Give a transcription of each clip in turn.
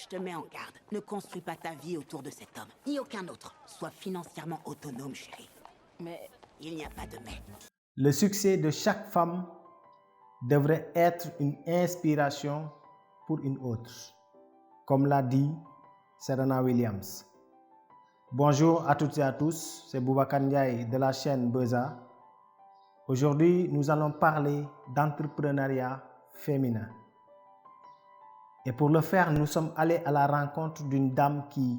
Je te mets en garde. Ne construis pas ta vie autour de cet homme, ni aucun autre. Sois financièrement autonome, chérie. Mais il n'y a pas de mais. Le succès de chaque femme devrait être une inspiration pour une autre, comme l'a dit Serena Williams. Bonjour à toutes et à tous, c'est Boubacar Ndiaye de la chaîne Beza. Aujourd'hui, nous allons parler d'entrepreneuriat féminin. Et pour le faire, nous sommes allés à la rencontre d'une dame qui,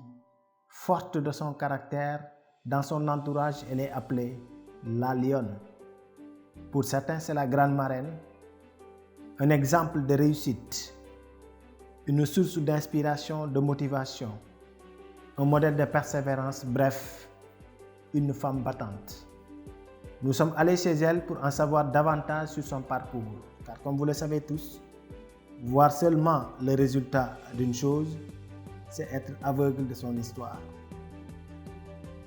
forte de son caractère, dans son entourage, elle est appelée la lionne. Pour certains, c'est la grande marraine, un exemple de réussite, une source d'inspiration, de motivation, un modèle de persévérance, bref, une femme battante. Nous sommes allés chez elle pour en savoir davantage sur son parcours, car comme vous le savez tous, voir seulement le résultat d'une chose, c'est être aveugle de son histoire.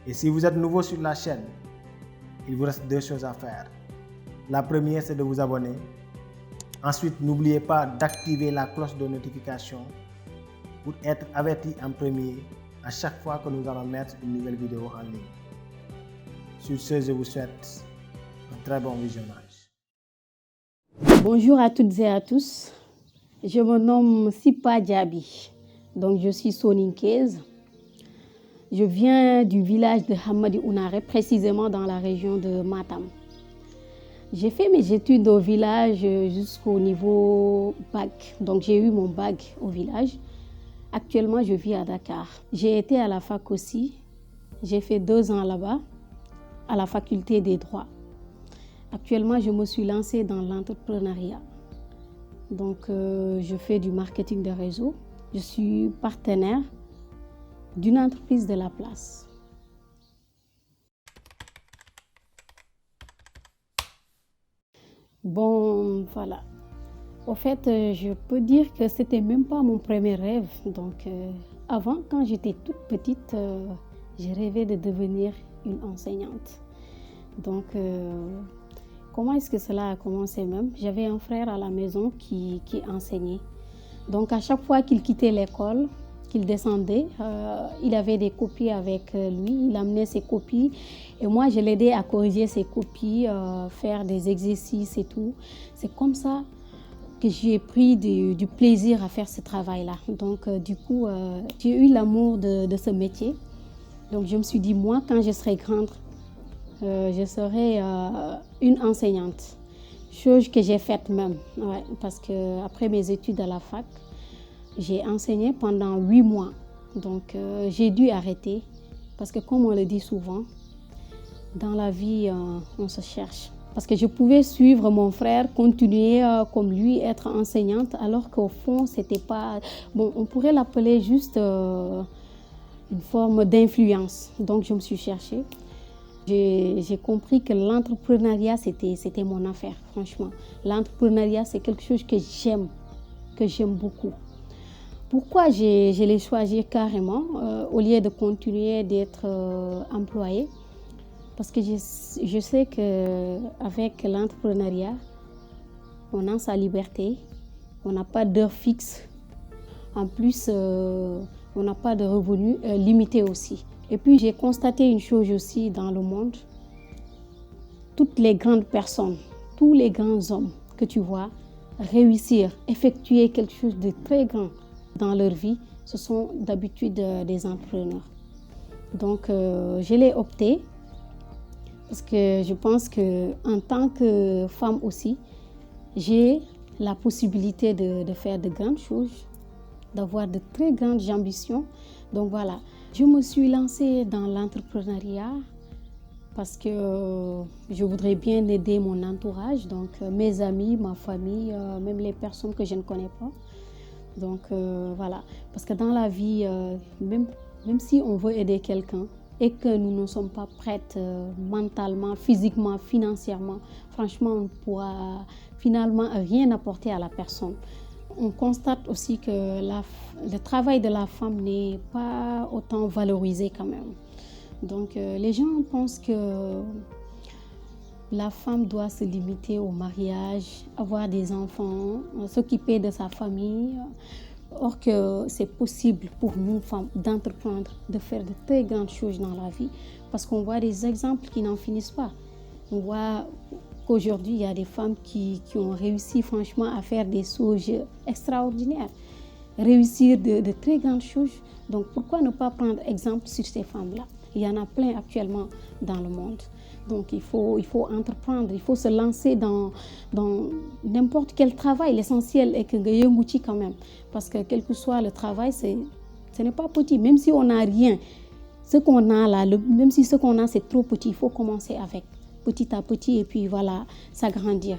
Et si vous êtes nouveau sur la chaîne, il vous reste deux choses à faire. La première, c'est de vous abonner. Ensuite, n'oubliez pas d'activer la cloche de notification pour être averti en premier à chaque fois que nous allons mettre une nouvelle vidéo en ligne. Sur ce, je vous souhaite un très bon visionnage. Bonjour à toutes et à tous. Je me nomme Sipa Diaby. Donc, je suis soninkaise. Je viens du village de Hamadi Ounare, précisément dans la région de Matam. J'ai fait mes études au village jusqu'au niveau bac. Donc, j'ai eu mon bac au village. Actuellement, je vis à Dakar. J'ai été à la fac aussi. J'ai fait 2 ans là-bas, à la faculté des droits. Actuellement, je me suis lancée dans l'entrepreneuriat. Donc, je fais du marketing de réseau. Je suis partenaire d'une entreprise de la place. Bon, voilà. Au fait, je peux dire que c'était même pas mon premier rêve. Donc, avant, quand j'étais toute petite, j'ai rêvé de devenir une enseignante. Donc, comment est-ce que cela a commencé même? J'avais un frère à la maison qui enseignait. Donc, à chaque fois qu'il quittait l'école, qu'il descendait, il avait des copies avec lui, il amenait ses copies et moi je l'aidais à corriger ses copies, faire des exercices et tout. C'est comme ça que j'ai pris du plaisir à faire ce travail-là. Donc du coup, j'ai eu l'amour de ce métier. Donc je me suis dit, moi quand je serai grande, je serai une enseignante. Chose que j'ai faite même, ouais, parce qu'après mes études à la fac, j'ai enseigné pendant 8 mois, donc j'ai dû arrêter parce que comme on le dit souvent, dans la vie, on se cherche. Parce que je pouvais suivre mon frère, continuer comme lui, être enseignante, alors qu'au fond, c'était pas... Bon, on pourrait l'appeler juste une forme d'influence. Donc je me suis cherchée. J'ai compris que l'entrepreneuriat, c'était mon affaire, franchement. L'entrepreneuriat, c'est quelque chose que j'aime beaucoup. Pourquoi je l'ai choisi carrément au lieu de continuer d'être employée? Parce que je sais qu'avec l'entrepreneuriat, on a sa liberté, on n'a pas d'heure fixe. En plus, on n'a pas de revenus limités aussi. Et puis, j'ai constaté une chose aussi dans le monde. Toutes les grandes personnes, tous les grands hommes que tu vois réussir, effectuer quelque chose de très grand dans leur vie, ce sont d'habitude des entrepreneurs. Donc, je l'ai opté parce que je pense qu'en tant que femme aussi, j'ai la possibilité de faire de grandes choses, d'avoir de très grandes ambitions. Donc voilà, je me suis lancée dans l'entrepreneuriat parce que je voudrais bien aider mon entourage, donc mes amis, ma famille, même les personnes que je ne connais pas. Donc voilà, parce que dans la vie, même si on veut aider quelqu'un et que nous ne sommes pas prêtes mentalement, physiquement, financièrement, franchement, on ne pourra finalement rien apporter à la personne. On constate aussi que le travail de la femme n'est pas autant valorisé quand même. Donc les gens pensent que la femme doit se limiter au mariage, avoir des enfants, s'occuper de sa famille, Or que c'est possible pour nous, femmes, d'entreprendre, de faire de très grandes choses dans la vie. Parce qu'on voit des exemples qui n'en finissent pas. On voit qu'aujourd'hui, il y a des femmes qui ont réussi franchement à faire des choses extraordinaires, réussir de très grandes choses. Donc pourquoi ne pas prendre exemple sur ces femmes-là? Il y en a plein actuellement dans le monde. Donc il faut entreprendre, il faut se lancer dans n'importe quel travail. L'essentiel est que tu quand même. Parce que quel que soit le travail, ce n'est pas petit. Même si on n'a rien, ce qu'on a là, même si ce qu'on a c'est trop petit, il faut commencer avec petit à petit et puis voilà, s'agrandir.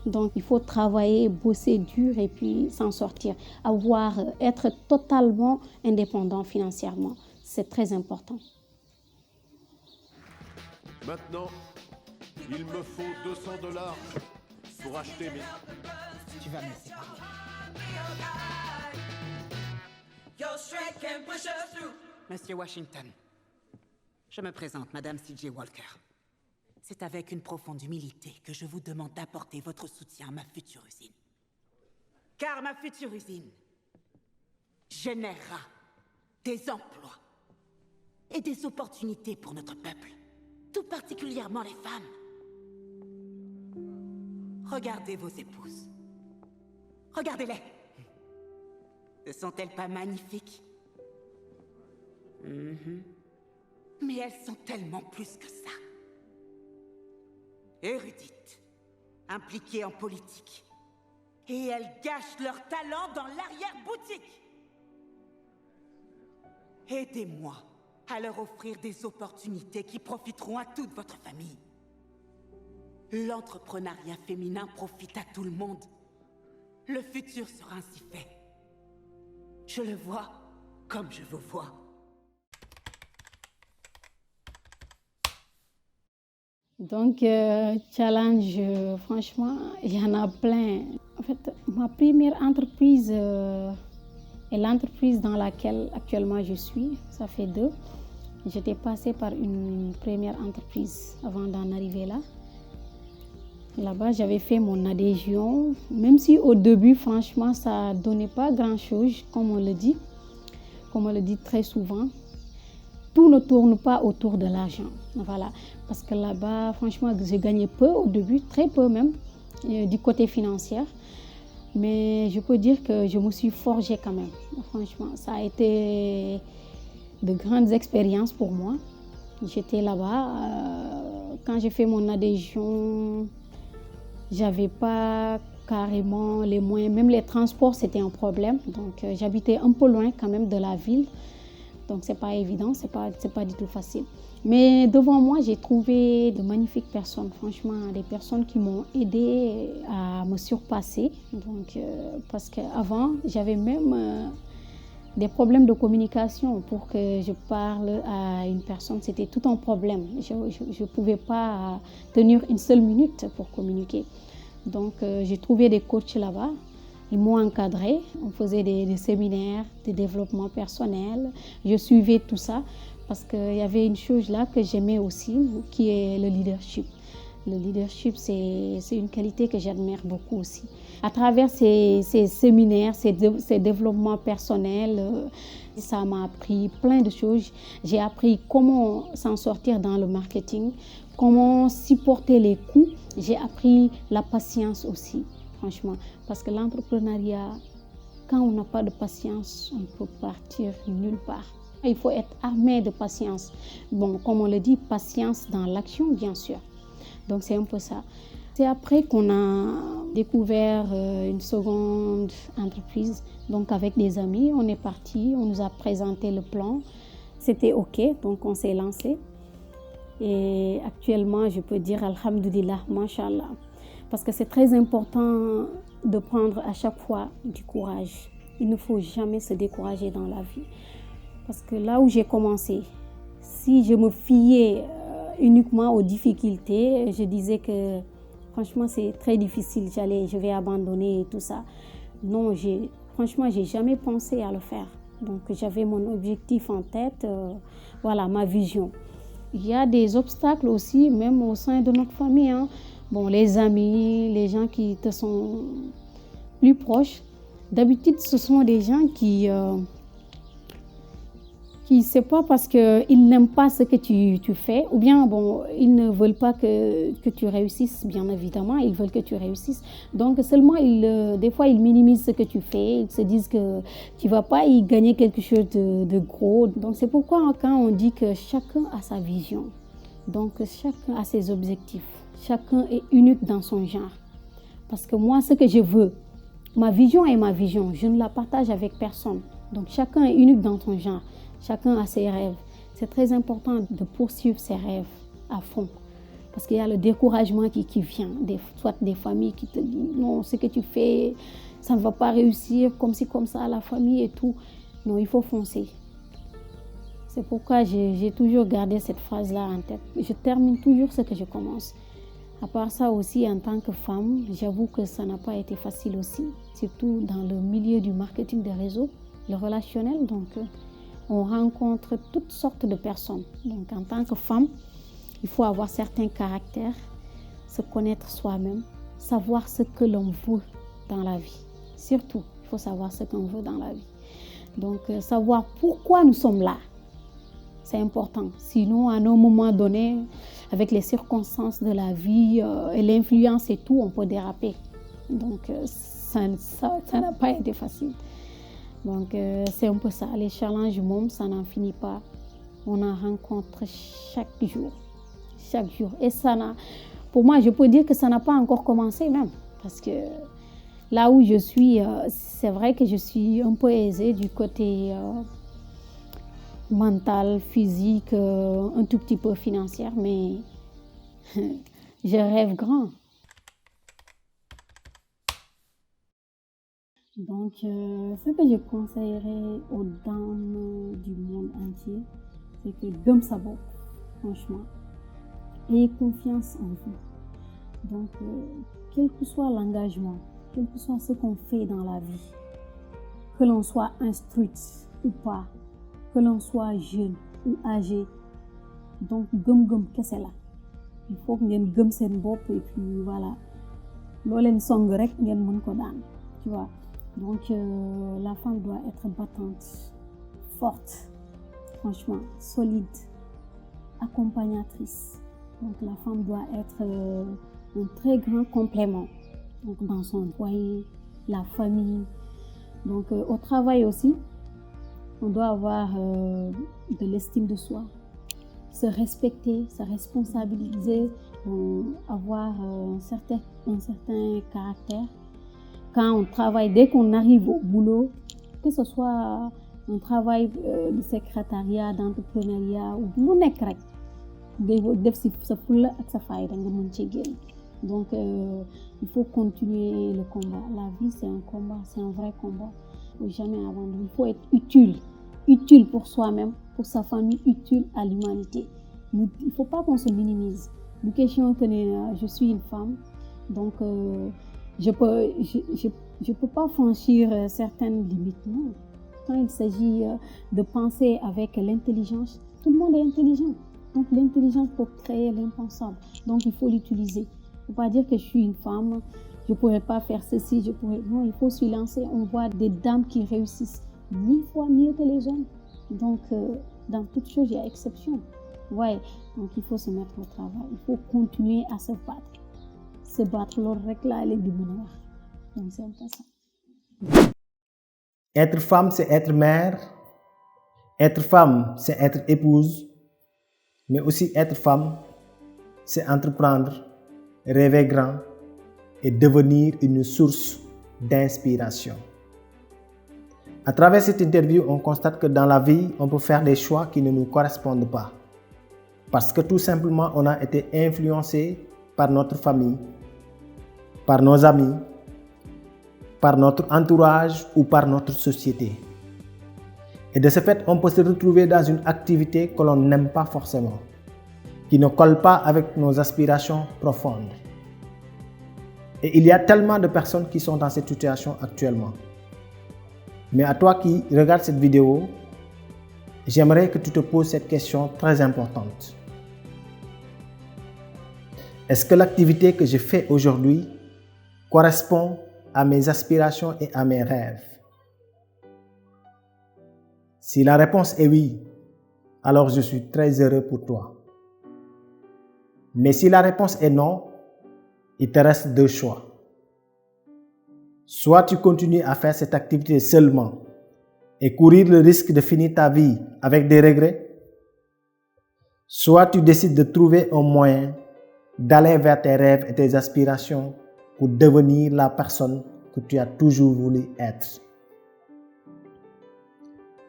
Donc il faut travailler, bosser dur et puis s'en sortir. Être totalement indépendant financièrement, c'est très important. Maintenant, il me faut $200 pour acheter mes... Tu vas me laisser parler. Monsieur Washington, je me présente, Madame C.J. Walker. C'est avec une profonde humilité que je vous demande d'apporter votre soutien à ma future usine. Car ma future usine générera des emplois et des opportunités pour notre peuple. Tout particulièrement les femmes. Regardez vos épouses. Regardez-les. Ne sont-elles pas magnifiques? Mais elles sont tellement plus que ça. Érudites, impliquées en politique. Et elles gâchent leur talent dans l'arrière-boutique. Aidez-moi à leur offrir des opportunités qui profiteront à toute votre famille. L'entrepreneuriat féminin profite à tout le monde. Le futur sera ainsi fait. Je le vois comme je vous vois. Donc, challenge, franchement, il y en a plein. En fait, ma première entreprise est l'entreprise dans laquelle actuellement je suis. Ça fait 2. J'étais passée par une première entreprise avant d'en arriver là. Là-bas, j'avais fait mon adhésion, même si au début, franchement, ça ne donnait pas grand-chose, comme on le dit très souvent. Tout ne tourne pas autour de l'argent. Voilà. Parce que là-bas, franchement, j'ai gagné peu au début, très peu même, du côté financier. Mais je peux dire que je me suis forgée quand même. Franchement, ça a été de grandes expériences pour moi. J'étais là-bas. Quand j'ai fait mon adhésion, j'avais pas carrément les moyens. Même les transports, c'était un problème. Donc, j'habitais un peu loin quand même de la ville. Donc, c'est pas évident, c'est pas du tout facile. Mais devant moi, j'ai trouvé de magnifiques personnes, franchement, des personnes qui m'ont aidé à me surpasser. Donc, parce qu'avant, j'avais même des problèmes de communication. Pour que je parle à une personne, c'était tout un problème. Je ne pouvais pas tenir une seule minute pour communiquer. Donc, j'ai trouvé des coachs là-bas. Ils m'ont encadré, on faisait des séminaires de développement personnel. Je suivais tout ça parce qu'il y avait une chose là que j'aimais aussi, qui est le leadership. Le leadership, c'est une qualité que j'admire beaucoup aussi. À travers ces séminaires, ces développements personnels, ça m'a appris plein de choses. J'ai appris comment s'en sortir dans le marketing, comment supporter les coûts. J'ai appris la patience aussi. Franchement, parce que l'entrepreneuriat, quand on n'a pas de patience, on peut partir nulle part. Il faut être armé de patience. Bon, comme on le dit, patience dans l'action, bien sûr. Donc, c'est un peu ça. C'est après qu'on a découvert une seconde entreprise. Donc, avec des amis, on est parti, on nous a présenté le plan. C'était OK, donc on s'est lancé. Et actuellement, je peux dire Alhamdulillah, Mashallah. Parce que c'est très important de prendre à chaque fois du courage. Il ne faut jamais se décourager dans la vie. Parce que là où j'ai commencé, si je me fiais uniquement aux difficultés, je disais que franchement c'est très difficile, je vais abandonner et tout ça. Non, franchement, j'ai jamais pensé à le faire. Donc j'avais mon objectif en tête, voilà, ma vision. Il y a des obstacles aussi, même au sein de notre famille. Bon, les amis, les gens qui te sont plus proches, D'habitude, ce sont des gens qui c'est pas parce qu'ils n'aiment pas ce que tu fais, ou bien bon, ils ne veulent pas que tu réussisses, bien évidemment, ils veulent que tu réussisses. Donc seulement, des fois, ils minimisent ce que tu fais, ils se disent que tu vas pas y gagner quelque chose de gros. Donc c'est pourquoi quand on dit que chacun a sa vision, donc chacun a ses objectifs, chacun est unique dans son genre. Parce que moi, ce que je veux, ma vision est ma vision, je ne la partage avec personne. Donc chacun est unique dans son genre. Chacun a ses rêves. C'est très important de poursuivre ses rêves à fond. Parce qu'il y a le découragement qui vient. Soit des familles qui te disent non, ce que tu fais, ça ne va pas réussir, comme ci, comme ça, la famille et tout. Non, il faut foncer. C'est pourquoi j'ai toujours gardé cette phrase-là en tête. Je termine toujours ce que je commence. À part ça aussi, en tant que femme, j'avoue que ça n'a pas été facile aussi. Surtout dans le milieu du marketing des réseaux, le relationnel. Donc, on rencontre toutes sortes de personnes. Donc, en tant que femme, il faut avoir certains caractères, se connaître soi-même, savoir ce que l'on veut dans la vie. Surtout, il faut savoir ce qu'on veut dans la vie. Donc, savoir pourquoi nous sommes là, c'est important. Sinon, à un moment donné, avec les circonstances de la vie et l'influence et tout, on peut déraper. Donc, ça n'a pas été facile. Donc, c'est un peu ça. Les challenges du monde, ça n'en finit pas. On en rencontre chaque jour. Chaque jour. Et pour moi, je peux dire que ça n'a pas encore commencé même. Parce que là où je suis, c'est vrai que je suis un peu aisée du côté mental, physique, un tout petit peu financière. Mais je rêve grand. Donc, ce que je conseillerais aux dames du monde entier, c'est que gëm sa bopp, franchement, ayez confiance en vous. Donc, quel que soit l'engagement, quel que soit ce qu'on fait dans la vie, que l'on soit instruite ou pas, que l'on soit jeune ou âgé, donc gëm kese la. Il faut que ngeen gëm seen bopp et puis voilà, loo leen song rek ngeen mën ko daan, tu vois. Donc, la femme doit être battante, forte, franchement, solide, accompagnatrice. Donc, la femme doit être un très grand complément. Donc, dans son foyer, la famille. Donc, au travail aussi, on doit avoir de l'estime de soi, se respecter, se responsabiliser, avoir un certain caractère. Quand on travaille, dès qu'on arrive au boulot, que ce soit un travail de secrétariat, d'entrepreneuriat ou lu nekk rek def si sa fulla ak sa fayda nga mën ci génn. Donc il faut continuer le combat. La vie c'est un combat, c'est un vrai combat. Il ne faut jamais abandonner. Il faut être utile pour soi-même, pour sa famille, utile à l'humanité. Il ne faut pas qu'on se minimise. Une question que je suis une femme, donc je peux pas franchir certaines limites, non. Quand il s'agit de penser avec l'intelligence, tout le monde est intelligent. Donc l'intelligence peut créer l'impensable. Donc il faut l'utiliser. Il ne faut pas dire que je suis une femme, je ne pourrais pas faire ceci, non, il faut se lancer. On voit des dames qui réussissent 1000 fois mieux que les hommes. Donc dans toute chose, il y a exception. Ouais, donc il faut se mettre au travail. Il faut continuer à se battre. Se battre, loolu rek laa leen di mën a wax. Donc c'est un peu ça. Être femme, c'est être mère. Être femme, c'est être épouse. Mais aussi être femme, c'est entreprendre, rêver grand et devenir une source d'inspiration. À travers cette interview, on constate que dans la vie, on peut faire des choix qui ne nous correspondent pas. Parce que tout simplement, on a été influencé par notre famille, par nos amis, par notre entourage ou par notre société. Et de ce fait, on peut se retrouver dans une activité que l'on n'aime pas forcément, qui ne colle pas avec nos aspirations profondes. Et il y a tellement de personnes qui sont dans cette situation actuellement. Mais à toi qui regardes cette vidéo, j'aimerais que tu te poses cette question très importante. Est-ce que l'activité que je fais aujourd'hui correspond à mes aspirations et à mes rêves? Si la réponse est oui, alors je suis très heureux pour toi. Mais si la réponse est non, il te reste deux choix. Soit tu continues à faire cette activité seulement et courir le risque de finir ta vie avec des regrets, soit tu décides de trouver un moyen d'aller vers tes rêves et tes aspirations pour devenir la personne que tu as toujours voulu être.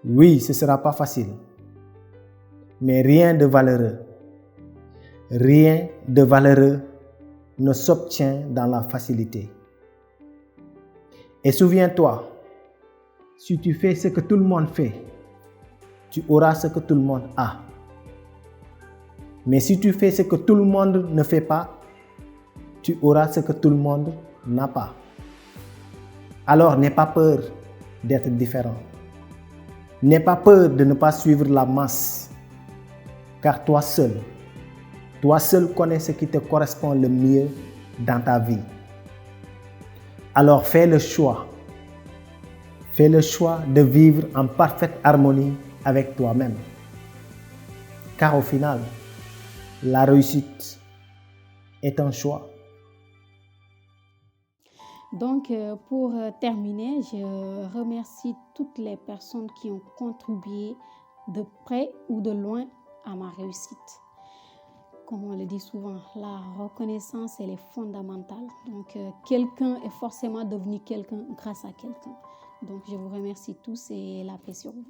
Oui, ce ne sera pas facile, mais rien de valeureux ne s'obtient dans la facilité. Et souviens-toi, si tu fais ce que tout le monde fait, tu auras ce que tout le monde a. Mais si tu fais ce que tout le monde ne fait pas, tu auras ce que tout le monde n'a pas. Alors n'aie pas peur d'être différent. N'aie pas peur de ne pas suivre la masse, car toi seul connais ce qui te correspond le mieux dans ta vie. Alors fais le choix de vivre en parfaite harmonie avec toi-même. Car au final, la réussite est un choix. Donc, pour terminer, je remercie toutes les personnes qui ont contribué de près ou de loin à ma réussite. Comme on le dit souvent, la reconnaissance, elle est fondamentale. Donc, quelqu'un est forcément devenu quelqu'un grâce à quelqu'un. Donc, je vous remercie tous et la paix sur vous.